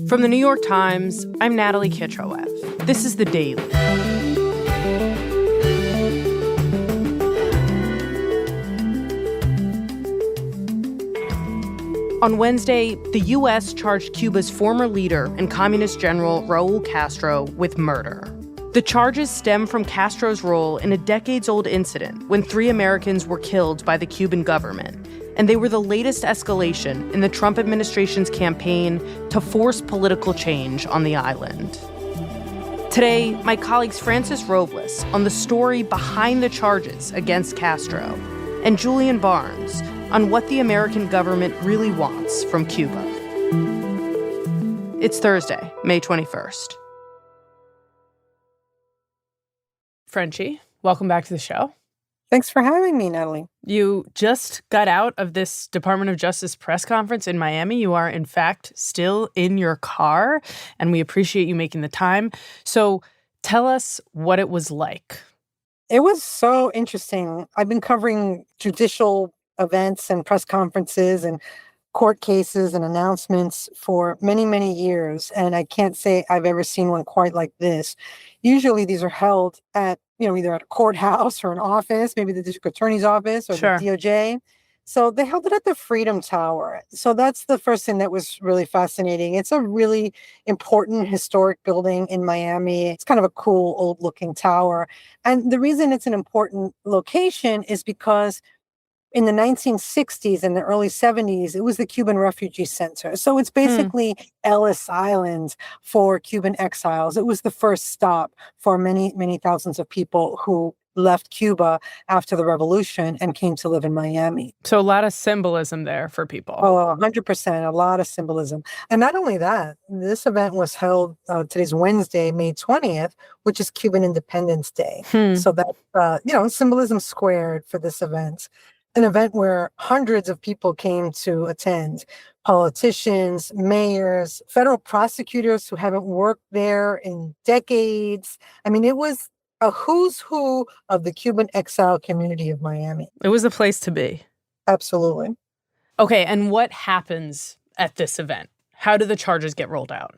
From the New York Times, I'm Natalie Kittroeff. This is The Daily. On Wednesday, the U.S. charged Cuba's former leader and communist general Raúl Castro with murder. The charges stem from Castro's role in a decades-old incident when 3 Americans were killed by the Cuban government, and they were the latest escalation in the Trump administration's campaign to force political change on the island. Today, my colleagues Francis Robles on the story behind the charges against Castro, and Julian Barnes on what the American government really wants from Cuba. It's Thursday, May 21st. Frenchie, welcome back to the show. Thanks for having me, Natalie. You just got out of this Department of Justice press conference in Miami. You are, in fact, still in your car, and we appreciate you making the time. So tell us what it was like. It was so interesting. I've been covering judicial events and press conferences and court cases and announcements for many, many years, and I can't say I've ever seen one quite like this. Usually these are held at, either at a courthouse or an office, maybe the district attorney's office or Sure. the DOJ. So they held it at the Freedom Tower. So that's the first thing that was really fascinating. It's a really important historic building in Miami. It's kind of a cool old looking tower. And the reason it's an important location is because in the 1960s and the early 70s, it was the Cuban Refugee Center. So it's basically Ellis Island for Cuban exiles. It was the first stop for many, many thousands of people who left Cuba after the revolution and came to live in Miami. So a lot of symbolism there for people. Oh, 100%, a lot of symbolism. And not only that, this event was held, today's Wednesday, May 20th, which is Cuban Independence Day. So that, symbolism squared for this event. An event where hundreds of people came to attend. Politicians, mayors, federal prosecutors who haven't worked there in decades. I mean, it was a who's who of the Cuban exile community of Miami. It was the place to be. Absolutely. Okay, and what happens at this event? How do the charges get rolled out?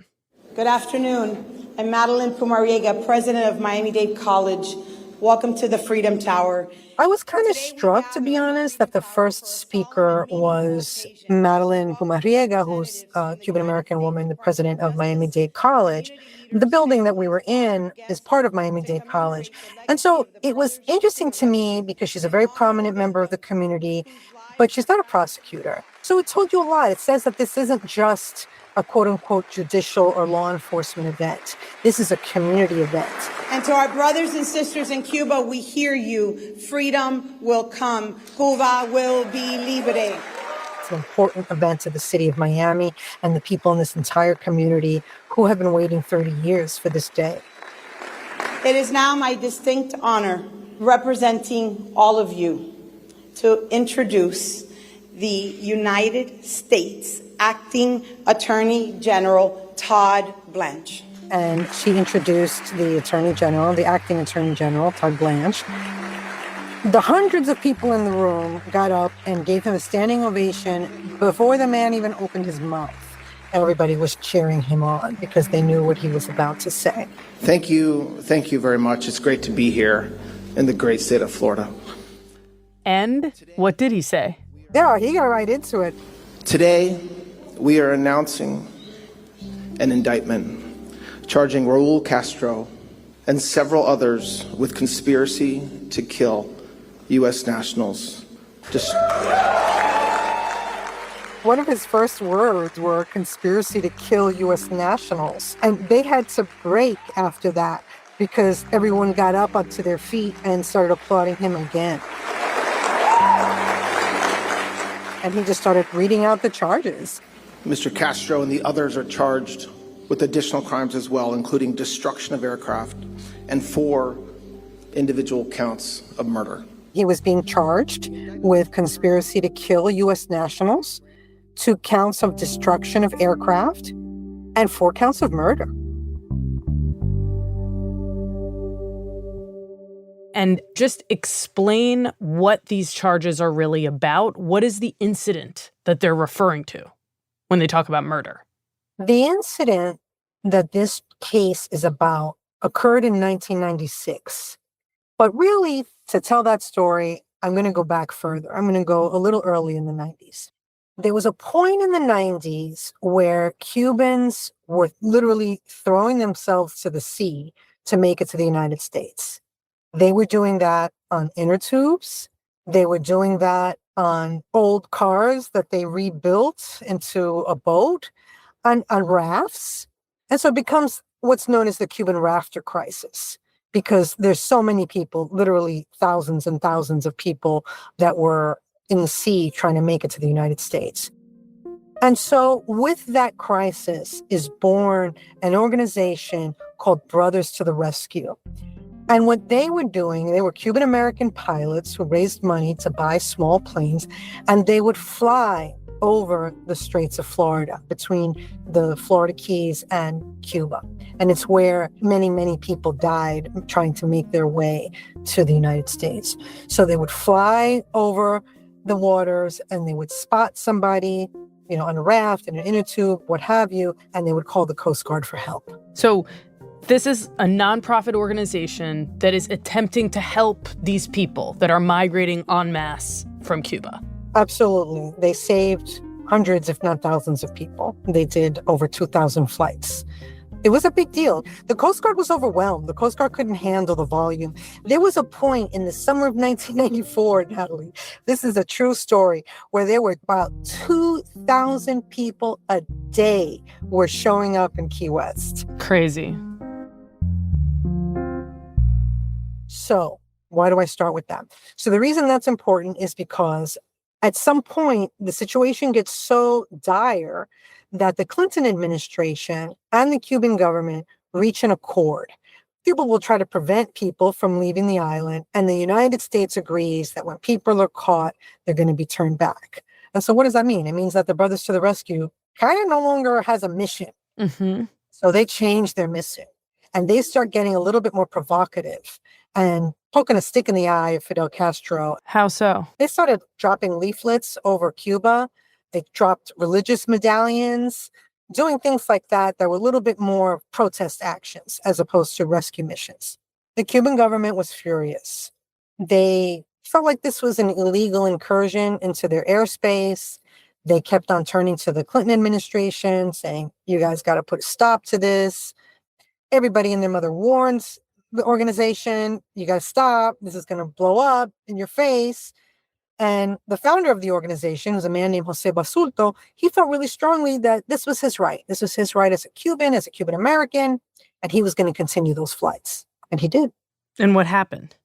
Good afternoon. I'm Madeline Pumariega, president of Miami-Dade College. Welcome to the Freedom Tower. I was kind of struck, to be honest, that the first speaker was Madeline Pumariega, who's a Cuban-American woman, the president of Miami-Dade College. The building that we were in is part of Miami-Dade College. And so it was interesting to me because she's a very prominent member of the community, but she's not a prosecutor. So it told you a lot. It says that this isn't just a quote-unquote judicial or law enforcement event. This is a community event. And to our brothers and sisters in Cuba, we hear you. Freedom will come. Cuba will be libre. It's an important event to the city of Miami and the people in this entire community who have been waiting 30 years for this day. It is now my distinct honor, representing all of you, to introduce the United States Acting Attorney General Todd Blanche. And she introduced the Attorney General, the Acting Attorney General, Todd Blanche. The hundreds of people in the room got up and gave him a standing ovation before the man even opened his mouth. Everybody was cheering him on because they knew what he was about to say. Thank you very much. It's great to be here in the great state of Florida. And what did he say? Yeah, he got right into it. Today, we are announcing an indictment charging Raúl Castro and several others with conspiracy to kill U.S. nationals. One of his first words were conspiracy to kill U.S. nationals. And they had to break after that because everyone got up onto their feet and started applauding him again. And he just started reading out the charges. Mr. Castro and the others are charged with additional crimes as well, including destruction of aircraft and 4 individual counts of murder. He was being charged with conspiracy to kill U.S. nationals, 2 counts of destruction of aircraft, and 4 counts of murder. And just explain what these charges are really about. What is the incident that they're referring to when they talk about murder? The incident that this case is about occurred in 1996. But really, to tell that story, I'm going to go back further. I'm going to go a little early in the 90s. There was a point in the 90s where Cubans were literally throwing themselves to the sea to make it to the United States. They were doing that on inner tubes. They were doing that on old cars that they rebuilt into a boat, on rafts. And so it becomes what's known as the Cuban rafter crisis, because there's so many people, literally thousands and thousands of people that were in the sea trying to make it to the United States. And so with that crisis is born an organization called Brothers to the Rescue. And what they were doing, they were Cuban American pilots who raised money to buy small planes, and they would fly over the Straits of Florida, between the Florida Keys and Cuba. And it's where many, many people died trying to make their way to the United States. So they would fly over the waters and they would spot somebody, on a raft, in an inner tube, what have you, and they would call the Coast Guard for help. So this is a nonprofit organization that is attempting to help these people that are migrating en masse from Cuba. Absolutely. They saved hundreds, if not thousands of people. They did over 2,000 flights. It was a big deal. The Coast Guard was overwhelmed. The Coast Guard couldn't handle the volume. There was a point in the summer of 1994, Natalie, this is a true story, where there were about 2,000 people a day were showing up in Key West. Crazy. So why do I start with that? So the reason that's important is because at some point, the situation gets so dire that the Clinton administration and the Cuban government reach an accord. Cuba will try to prevent people from leaving the island, and the United States agrees that when people are caught, they're going to be turned back. And so what does that mean? It means that the Brothers to the Rescue kind of no longer has a mission. Mm-hmm. So they change their mission, and they start getting a little bit more provocative and poking a stick in the eye of Fidel Castro. How so? They started dropping leaflets over Cuba. They dropped religious medallions, doing things like that were a little bit more protest actions as opposed to rescue missions. The Cuban government was furious. They felt like this was an illegal incursion into their airspace. They kept on turning to the Clinton administration, saying, you guys got to put a stop to this. Everybody and their mother warns the organization, you got to stop. This is going to blow up in your face. And the founder of the organization, who's a man named Jose Basulto, he felt really strongly that this was his right. This was his right as a Cuban American, and he was going to continue those flights. And he did. And what happened?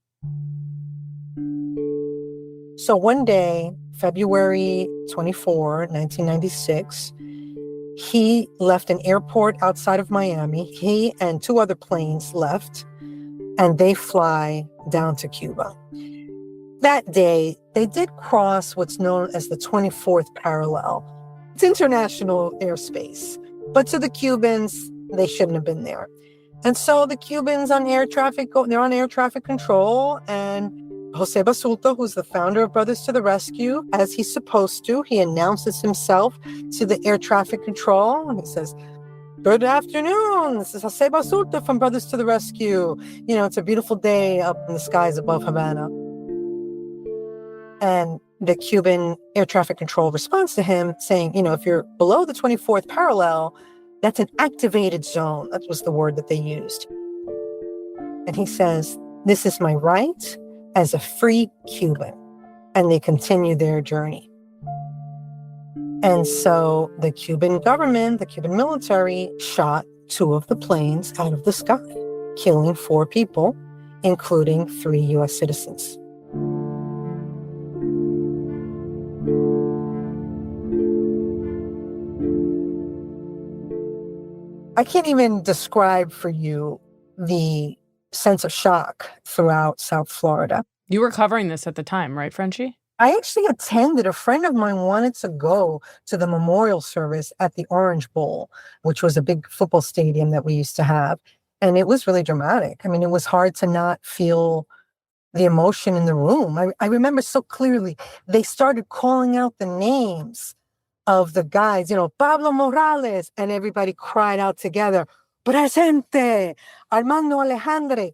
So one day, February 24, 1996, he left an airport outside of Miami. He and two other planes left, and they fly down to Cuba. That day, they did cross what's known as the 24th parallel. It's international airspace. But to the Cubans, they shouldn't have been there. And so the Cubans on air traffic, they're on air traffic control, and Jose Basulto, who's the founder of Brothers to the Rescue, as he's supposed to, he announces himself to the air traffic control, and he says, "Good afternoon, this is Jose Basulto from Brothers to the Rescue. It's a beautiful day up in the skies above Havana." And the Cuban air traffic control responds to him saying, if you're below the 24th parallel, that's an activated zone. That was the word that they used. And he says, "This is my right as a free Cuban." And they continue their journey. And so the Cuban government, the Cuban military, shot two of the planes out of the sky, killing 4 people, including 3 U.S. citizens. I can't even describe for you the sense of shock throughout South Florida. You were covering this at the time, right, Frenchie? I actually attended. A friend of mine wanted to go to the memorial service at the Orange Bowl, which was a big football stadium that we used to have. And it was really dramatic. I mean, it was hard to not feel the emotion in the room. I remember so clearly, they started calling out the names of the guys, Pablo Morales, and everybody cried out together, presente, Armando Alejandre,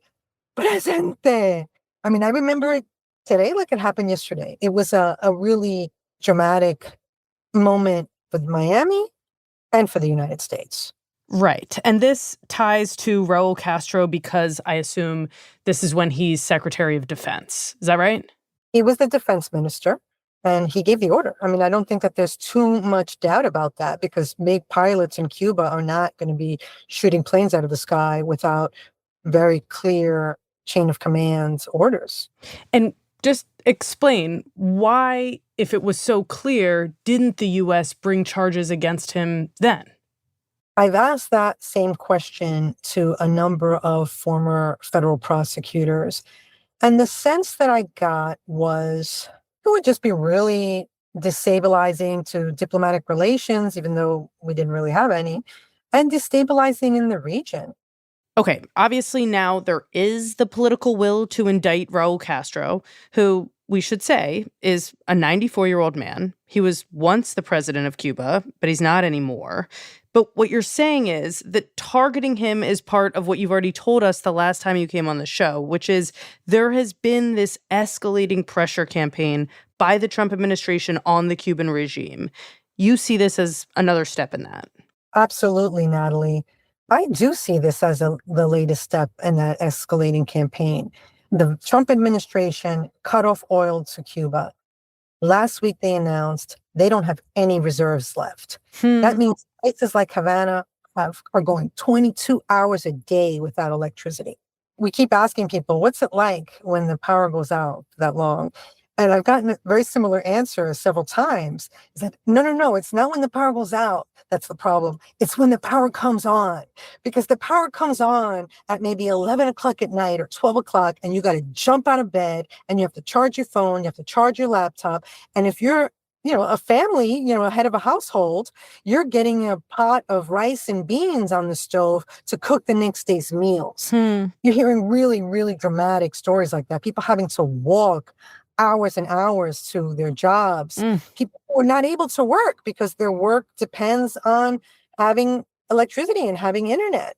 presente. I mean, I remember it today like it happened yesterday. It was a really dramatic moment for Miami and for the United States. Right. And this ties to Raúl Castro because I assume this is when he's Secretary of Defense. Is that right? He was the defense minister and he gave the order. I mean, I don't think that there's too much doubt about that because big pilots in Cuba are not going to be shooting planes out of the sky without very clear chain of command orders. And just explain why, if it was so clear, didn't the U.S. bring charges against him then? I've asked that same question to a number of former federal prosecutors. And the sense that I got was it would just be really destabilizing to diplomatic relations, even though we didn't really have any, and destabilizing in the region. Okay, obviously now there is the political will to indict Raúl Castro, who, we should say, is a 94-year-old man. He was once the president of Cuba, but he's not anymore. But what you're saying is that targeting him is part of what you've already told us the last time you came on the show, which is there has been this escalating pressure campaign by the Trump administration on the Cuban regime. You see this as another step in that. Absolutely, Natalie. I do see this as the latest step in that escalating campaign. The Trump administration cut off oil to Cuba. Last week, they announced they don't have any reserves left. That means places like Havana are going 22 hours a day without electricity. We keep asking people, what's it like when the power goes out that long? And I've gotten a very similar answer several times. Is that, no, it's not when the power goes out that's the problem. It's when the power comes on. Because the power comes on at maybe 11 o'clock at night or 12 o'clock, and you got to jump out of bed, and you have to charge your phone, you have to charge your laptop. And if you're a family, a head of a household, you're getting a pot of rice and beans on the stove to cook the next day's meals. You're hearing really, really dramatic stories like that. People having to walk hours and hours to their jobs. People who are not able to work because their work depends on having electricity and having internet.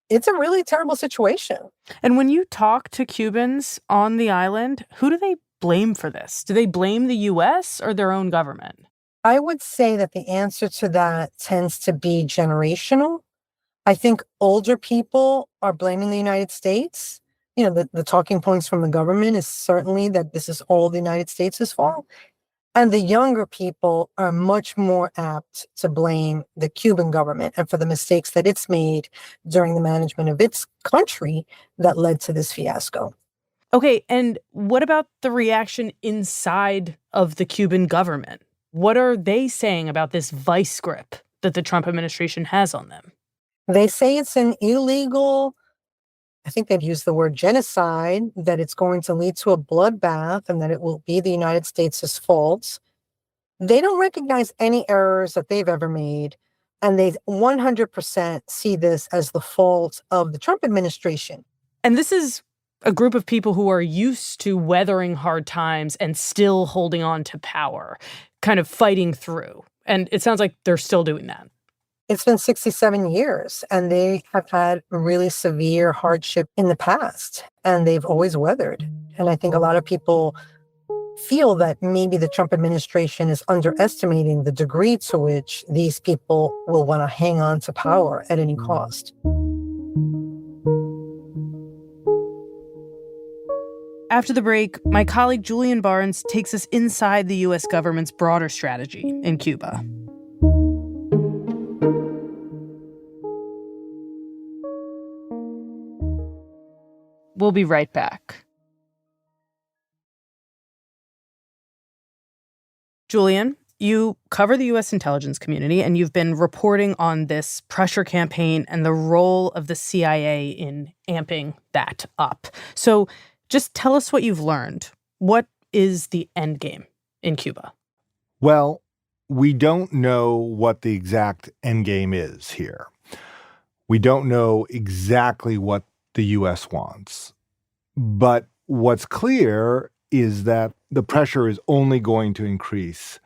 It's a really terrible situation. And when you talk to Cubans on the island, who do they blame for this? Do they blame the U.S. or their own government? I would say that the answer to that tends to be generational. I think older people are blaming the United States. The talking points from the government is certainly that this is all the United States' fault. And the younger people are much more apt to blame the Cuban government and for the mistakes that it's made during the management of its country that led to this fiasco. Okay, and what about the reaction inside of the Cuban government? What are they saying about this vice grip that the Trump administration has on them? They say it's an illegal, I think they've used the word genocide, that it's going to lead to a bloodbath and that it will be the United States' fault. They don't recognize any errors that they've ever made, and they 100% see this as the fault of the Trump administration. And this is a group of people who are used to weathering hard times and still holding on to power, kind of fighting through. And it sounds like they're still doing that. It's been 67 years, and they have had really severe hardship in the past, and they've always weathered. And I think a lot of people feel that maybe the Trump administration is underestimating the degree to which these people will want to hang on to power at any cost. After the break, my colleague Julian Barnes takes us inside the U.S. government's broader strategy in Cuba. We'll be right back. Julian, you cover the U.S. intelligence community, and you've been reporting on this pressure campaign and the role of the CIA in amping that up. So just tell us what you've learned. What is the end game in Cuba? Well, we don't know what the exact end game is here. We don't know exactly what the U.S. wants. But what's clear is that the pressure is only going to increase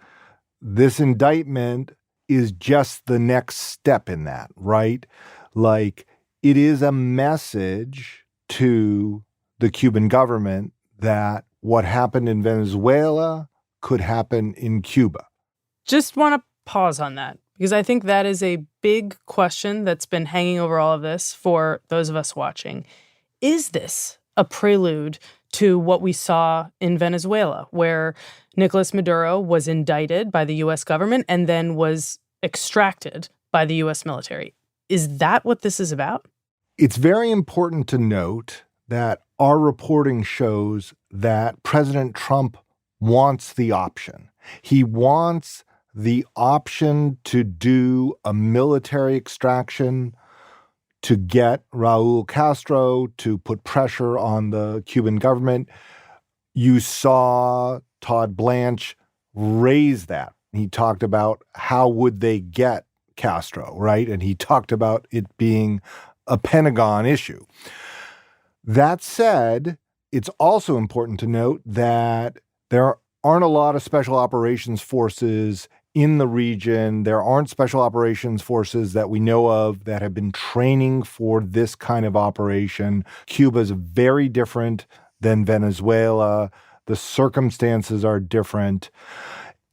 this indictment is just the next step in that, right? Like, it is a message to the Cuban government that what happened in Venezuela could happen in Cuba. Just want to pause on that because I think that is a big question that's been hanging over all of this for those of us watching. Is this a prelude to what we saw in Venezuela, where Nicolas Maduro was indicted by the U.S. government and then was extracted by the U.S. military? Is that what this is about? It's very important to note that our reporting shows that President Trump wants the option. He wants the option to do a military extraction, to get Raúl Castro, to put pressure on the Cuban government. You saw Todd Blanche raise that. He talked about how would they get Castro, right? And he talked about it being a Pentagon issue. That said, it's also important to note that there aren't a lot of special operations forces in the region. There aren't special operations forces that we know of that have been training for this kind of operation. Cuba is very different than Venezuela. The circumstances are different.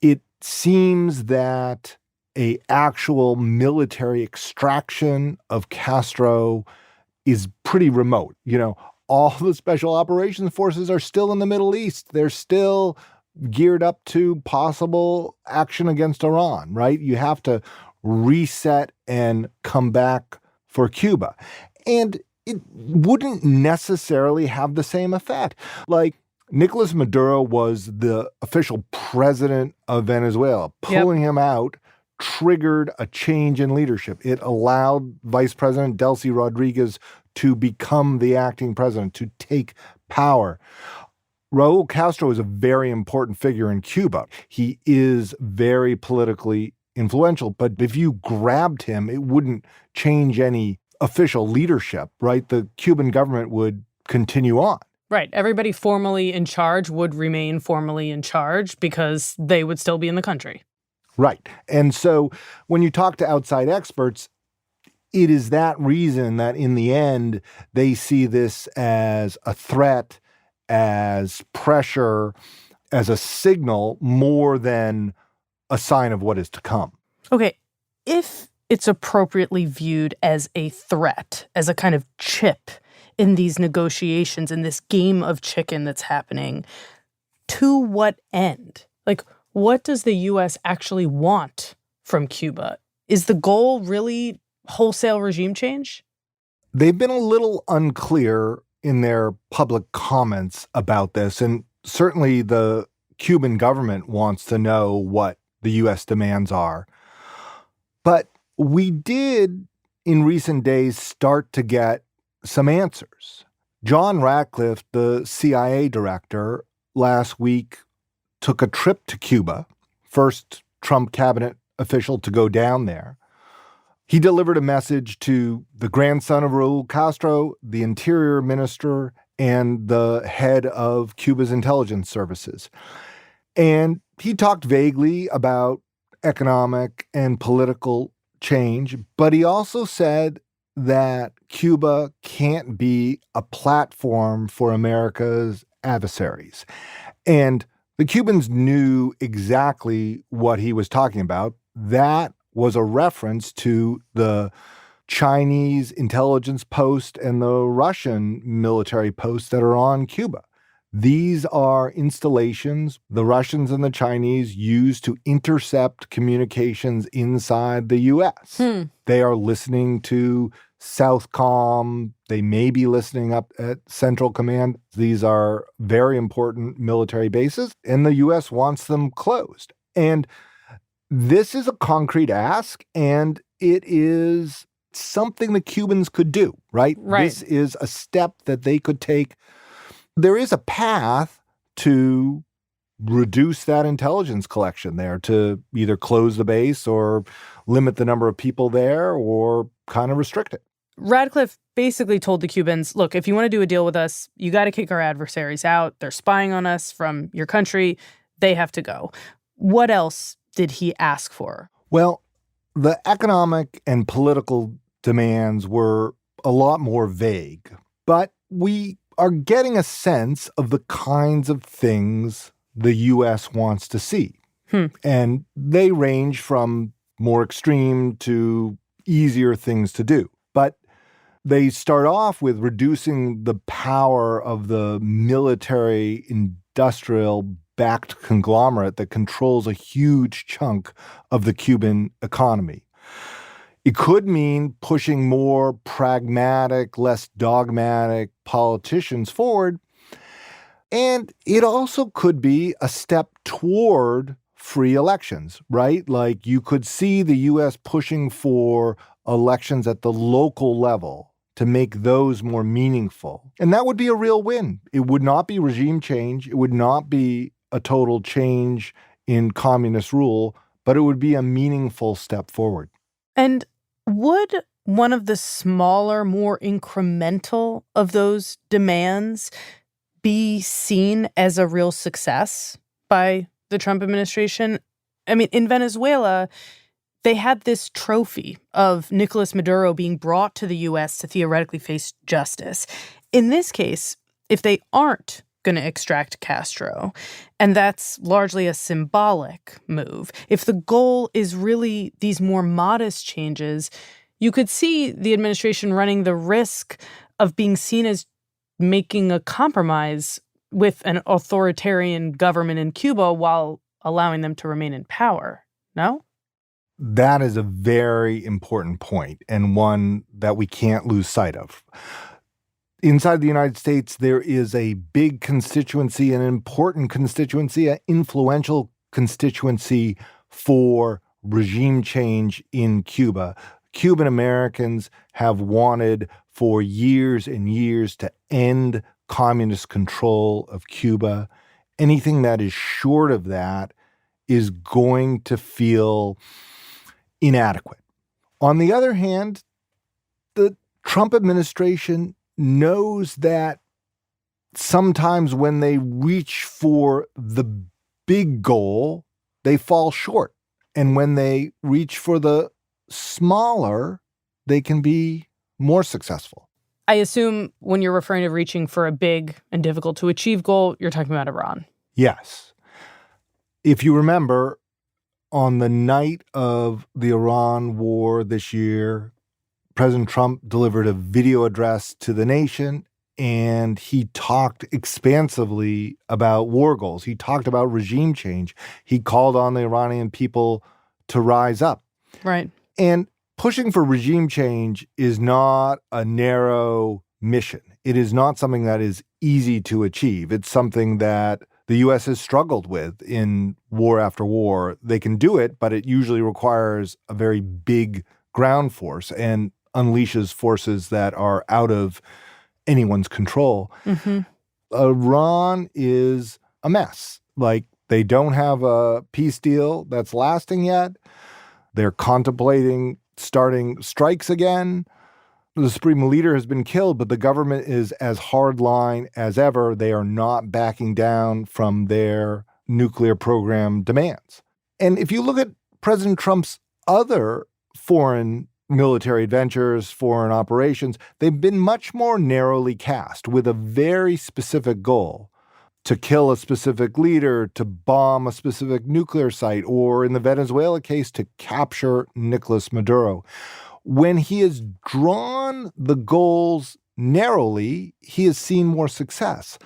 It seems that an actual military extraction of Castro is pretty remote. You know, all the special operations forces are still in the Middle East. They're still geared up to possible action against Iran, right? You have to reset and come back for Cuba. And it wouldn't necessarily have the same effect. Like, Nicolas Maduro was the official president of Venezuela. Pulling him out triggered a change in leadership. It allowed Vice President Delcy Rodriguez to become the acting president, to take power. Raúl Castro is a very important figure in Cuba. He is very politically influential, but if you grabbed him, it wouldn't change any official leadership, right? The Cuban government would continue on. Right. Everybody formally in charge would remain formally in charge because they would still be in the country. Right. And so when you talk to outside experts, it is that reason that in the end, they see this as a threat, as pressure, as a signal more than a sign of what is to come. Okay, if it's appropriately viewed as a threat, as a kind of chip in these negotiations, in this game of chicken that's happening, to what end? Like, what does the U.S. actually want from Cuba? Is the goal really wholesale regime change? They've been a little unclear in their public comments about this, and certainly the Cuban government wants to know what the U.S. demands are. But we did, in recent days, start to get some answers. John Ratcliffe, the CIA director, last week took a trip to Cuba, first Trump cabinet official to go down there. He delivered a message to the grandson of Raúl Castro, the interior minister, and the head of Cuba's intelligence services. And he talked vaguely about economic and political change, but he also said that Cuba can't be a platform for America's adversaries. And the Cubans knew exactly what he was talking about. That was a reference to the Chinese intelligence post and the Russian military posts that are on Cuba. These are installations the Russians and the Chinese use to intercept communications inside the U.S. They are listening to Southcom. They may be listening up at Central Command. These are very important military bases, and the U.S. wants them closed. And this is a concrete ask, and it is something the Cubans could do, right? This is a step that they could take. There is a path to reduce that intelligence collection there, to either close the base or limit the number of people there or kind of restrict it. Radcliffe basically told the Cubans, look, if you want to do a deal with us, you got to kick our adversaries out. They're spying on us from your country. They have to go. What else did he ask for? Well, the economic and political demands were a lot more vague, but we are getting a sense of the kinds of things the U.S. wants to see. And they range from more extreme to easier things to do. But they start off with reducing the power of the military industrial backed conglomerate that controls a huge chunk of the Cuban economy. It could mean pushing more pragmatic, less dogmatic politicians forward. And it also could be a step toward free elections, right? Like you could see the U.S. pushing for elections at the local level to make those more meaningful. And that would be a real win. It would not be regime change. It would not be a total change in communist rule, but it would be a meaningful step forward. And would one of the smaller, more incremental of those demands be seen as a real success by the Trump administration? I mean, in Venezuela, they had this trophy of Nicolas Maduro being brought to the U.S. to theoretically face justice. In this case, if they aren't going to extract Castro, and that's largely a symbolic move, if the goal is really these more modest changes, you could see the administration running the risk of being seen as making a compromise with an authoritarian government in Cuba while allowing them to remain in power, no? That is a very important point and one that we can't lose sight of. Inside the United States, there is a big constituency, an important constituency, an influential constituency for regime change in Cuba. Cuban Americans have wanted for years and years to end communist control of Cuba. Anything that is short of that is going to feel inadequate. On the other hand, the Trump administration knows that sometimes when they reach for the big goal, they fall short. And when they reach for the smaller, they can be more successful. I assume when you're referring to reaching for a big and difficult to achieve goal, you're talking about Iran. Yes. If you remember, on the night of the Iran war this year, President Trump delivered a video address to the nation, and he talked expansively about war goals. He talked about regime change. He called on the Iranian people to rise up. Right. And pushing for regime change is not a narrow mission. It is not something that is easy to achieve. It's something that the U.S. has struggled with in war after war. They can do it, but it usually requires a very big ground force and unleashes forces that are out of anyone's control. Mm-hmm. Iran is a mess. Like, they don't have a peace deal that's lasting yet. They're contemplating starting strikes again. The supreme leader has been killed, but the government is as hardline as ever. They are not backing down from their nuclear program demands. And if you look at President Trump's other foreign military adventures, foreign operations, they've been much more narrowly cast with a very specific goal: to kill a specific leader, to bomb a specific nuclear site, or in the Venezuela case, to capture Nicolas Maduro. When he has drawn the goals narrowly, he has seen more success.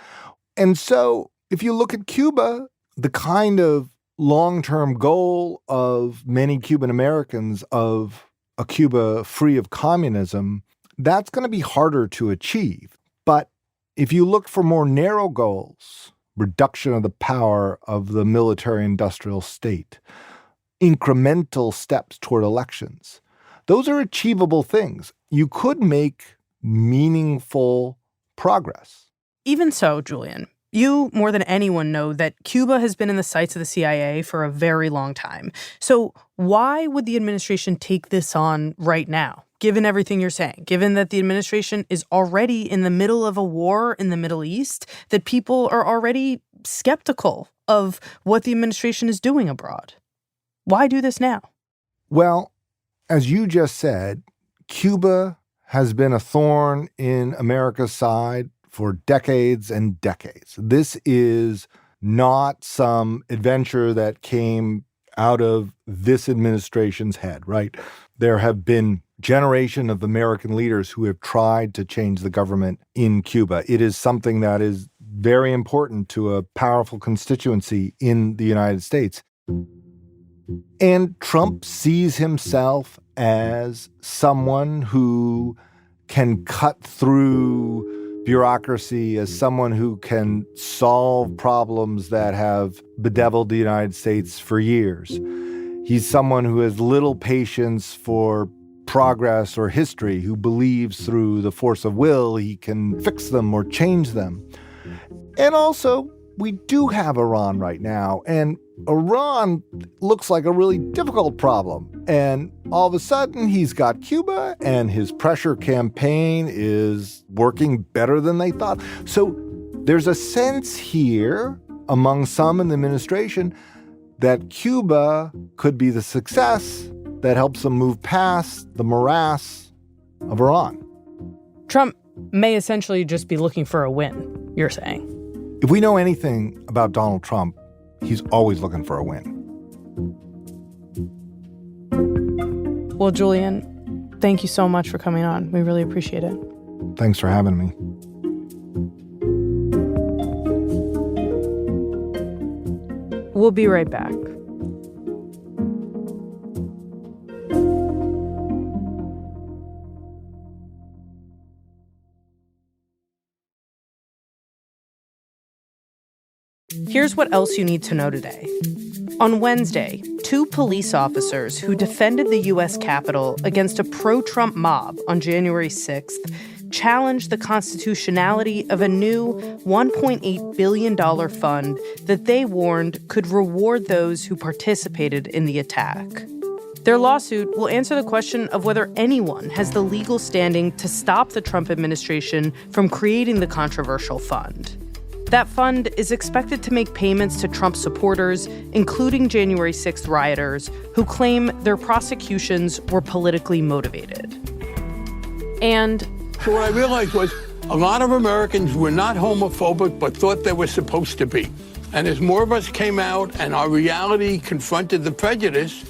And so if you look at Cuba, the kind of long-term goal of many Cuban Americans of a Cuba free of communism, that's going to be harder to achieve. But if you look for more narrow goals, reduction of the power of the military-industrial state, incremental steps toward elections, those are achievable things. You could make meaningful progress. Even so, Julian, you more than anyone know that Cuba has been in the sights of the CIA for a very long time. So why would the administration take this on right now, given everything you're saying, given that the administration is already in the middle of a war in the Middle East, that people are already skeptical of what the administration is doing abroad? Why do this now? Well, as you just said, Cuba has been a thorn in America's side for decades and decades. This is not some adventure that came out of this administration's head, right? There have been generation of American leaders who have tried to change the government in Cuba. It is something that is very important to a powerful constituency in the United States. And Trump sees himself as someone who can cut through bureaucracy, as someone who can solve problems that have bedeviled the United States for years. He's someone who has little patience for progress or history, who believes through the force of will he can fix them or change them. And also, we do have Iran right now, and Iran looks like a really difficult problem. And all of a sudden, he's got Cuba, and his pressure campaign is working better than they thought. So there's a sense here among some in the administration that Cuba could be the success that helps them move past the morass of Iran. Trump may essentially just be looking for a win, you're saying. If we know anything about Donald Trump, he's always looking for a win. Well, Julian, thank you so much for coming on. We really appreciate it. Thanks for having me. We'll be right back. Here's what else you need to know today. On Wednesday, 2 police officers who defended the U.S. Capitol against a pro-Trump mob on January 6th challenged the constitutionality of a new $1.8 billion fund that they warned could reward those who participated in the attack. Their lawsuit will answer the question of whether anyone has the legal standing to stop the Trump administration from creating the controversial fund. That fund is expected to make payments to Trump supporters, including January 6th rioters, who claim their prosecutions were politically motivated. And so what I realized was a lot of Americans were not homophobic, but thought they were supposed to be. And as more of us came out and our reality confronted the prejudice,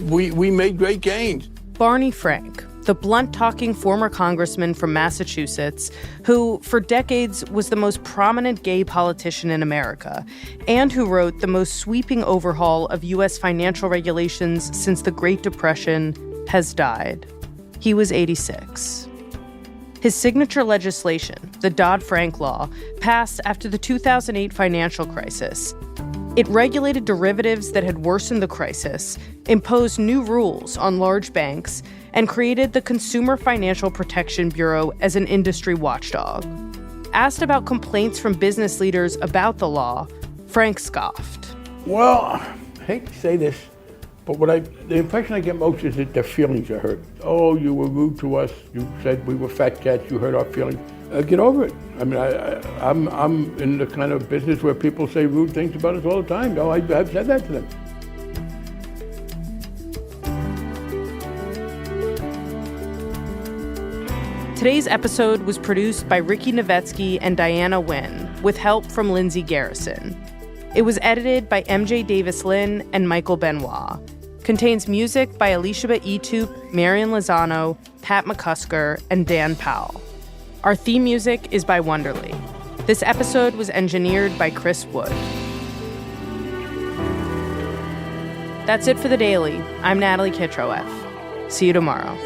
we made great gains. Barney Frank, the blunt-talking former congressman from Massachusetts, who for decades was the most prominent gay politician in America, and who wrote the most sweeping overhaul of U.S. financial regulations since the Great Depression, has died. He was 86. His signature legislation, the Dodd-Frank Law, passed after the 2008 financial crisis. It regulated derivatives that had worsened the crisis, imposed new rules on large banks, and created the Consumer Financial Protection Bureau as an industry watchdog. Asked about complaints from business leaders about the law, Frank scoffed. Well, I hate to say this, but the impression I get most is that their feelings are hurt. Oh, you were rude to us. You said we were fat cats. You hurt our feelings. Get over it. I mean, I'm in the kind of business where people say rude things about us all the time. No, I've said that to them. Today's episode was produced by Ricky Novetsky and Diana Wynn, with help from Lindsay Garrison. It was edited by MJ Davis-Lynn and Michael Benoit. Contains music by Elishaba Etup, Marian Lozano, Pat McCusker, and Dan Powell. Our theme music is by Wonderly. This episode was engineered by Chris Wood. That's it for The Daily. I'm Natalie Kitroeff. See you tomorrow.